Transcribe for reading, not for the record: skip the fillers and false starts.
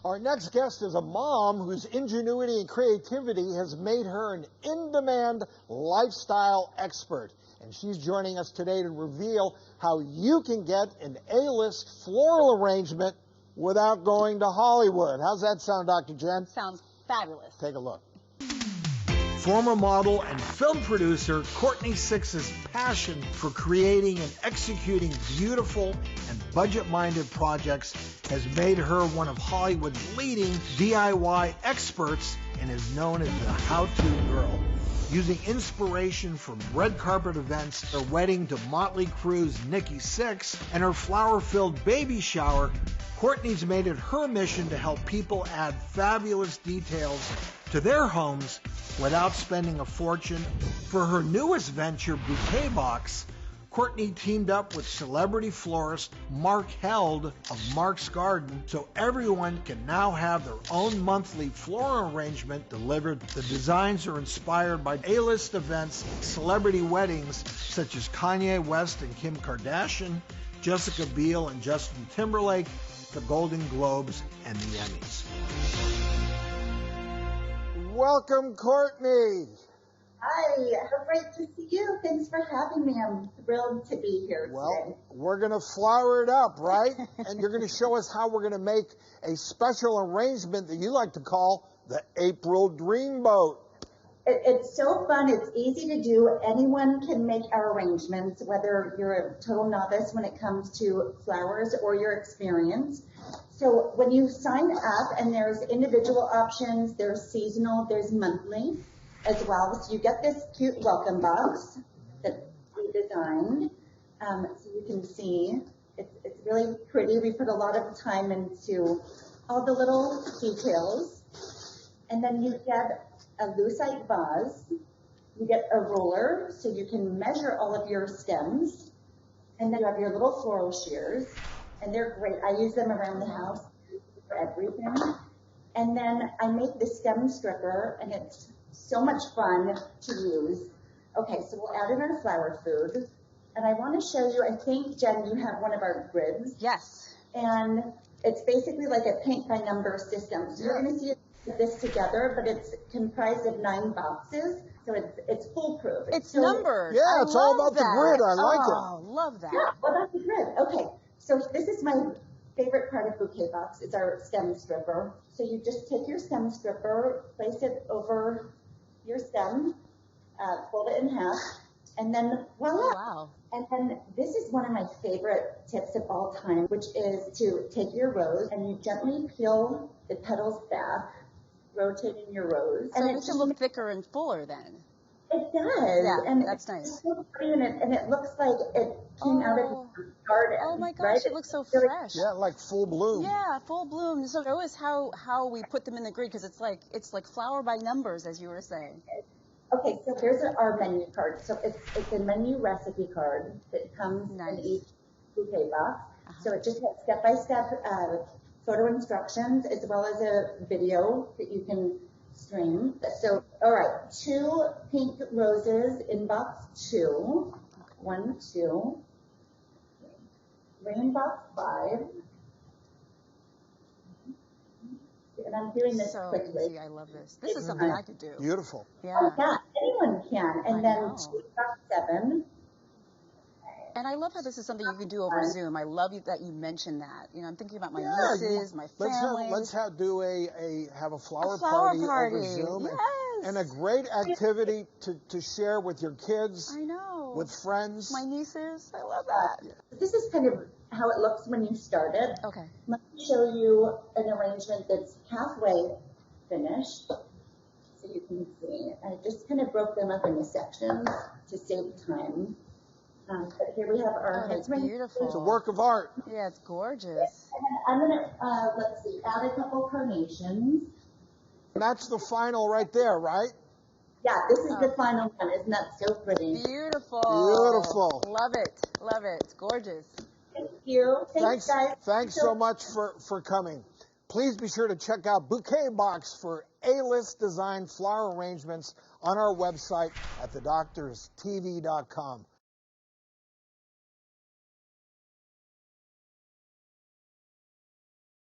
Our next guest is a mom whose ingenuity and creativity has made her an in-demand lifestyle expert. And she's joining us today to reveal how you can get an A-list floral arrangement without going to Hollywood. How's that sound, Dr. Jen? Sounds fabulous. Take a look. Former model and film producer Courtney Six's passion for creating and executing beautiful and budget-minded projects has made her one of Hollywood's leading DIY experts and is known as the how-to girl. Using inspiration from red carpet events, her wedding to Motley Crue's Nikki Sixx, and her flower-filled baby shower, Courtney's made it her mission to help people add fabulous details to their homes without spending a fortune. For her newest venture, Bouquet Box, Courtney teamed up with celebrity florist Mark Held of Mark's Garden so everyone can now have their own monthly floral arrangement delivered. The designs are inspired by A-list events, celebrity weddings such as Kanye West and Kim Kardashian, Jessica Biel and Justin Timberlake, the Golden Globes, and the Emmys. Welcome, Courtney. Hi, how great to see you. Thanks for having me. I'm thrilled to be here today. Well, we're going to flower it up, right? And you're going to show us how we're going to make a special arrangement that you like to call the April Dreamboat. It's so fun. It's easy to do. Anyone can make our arrangements, whether you're a total novice when it comes to flowers or you're experienced. So when you sign up, and there's individual options, there's seasonal, there's monthly as well. So you get this cute welcome box that we designed. So you can see it's really pretty. We put a lot of time into all the little details. And then you get a lucite vase. You get a ruler so you can measure all of your stems. And then you have your little floral shears. And they're great. I use them around the house for everything. And then I make the stem stripper, and it's so much fun to use. Okay, so we'll add in our flower food. And I want to show you, I think, Jen, you have one of our grids. Yes. And it's basically like a paint by number system. So you're going to see this together, but it's comprised of 9 boxes. So it's foolproof. It's numbered. Yeah, it's all about the grid. I like it. Oh, love that. Yeah, well, that's the grid. Okay, so this is my favorite part of Bouquet Box, is our stem stripper. So you just take your stem stripper, place it over your stem, fold it in half, and then voila. Oh, wow. And then this is one of my favorite tips of all time, which is to take your rose and you gently peel the petals back, rotating your rose. So and it makes it look thicker and fuller then. It does. Yeah, and that's nice. It's so pretty, and it looks like it came out of the garden. Oh my gosh, right? it looks so Very- fresh. Yeah, like full bloom. Yeah, full bloom. So show us how we put them in the grid, because it's like flower by numbers, as you were saying. Okay, so here's our menu card. So it's a menu recipe card that comes Nice. in each bouquet box. So it just has step-by-step photo instructions, as well as a video that you can stream. So, all right, 2 pink roses in box 2. 1, 2. Green box 5. And I'm doing this So quickly. easy. I love this. This is something I could do. Beautiful. Yeah. Oh, yeah, anyone can. And I then know. 2 box 7. And I love how this is something you can do over Zoom. I love that you mentioned that. You know, I'm thinking about my Yeah, nieces, my family. Let's do have a flower flower party over Zoom, Yes. and a great activity to share with your kids, I know. with friends. My nieces. I love that. This is kind of how it looks when you start it. Okay. Let me show you an arrangement that's halfway finished, so you can see. I just kind of broke them up into sections to save time. But here we have our Oh, that's heads. beautiful. It's a work of art. Yeah, it's gorgeous. And then I'm gonna let's see, add a couple carnations. And that's the final right there, right? Yeah, this is the final one. Isn't that so pretty? Beautiful. Beautiful. Love it. Love it. It's gorgeous. Thank you. Thanks, guys. Thanks so much for coming. Please be sure to check out Bouquet Box for A-list design flower arrangements on our website at thedoctorstv.com.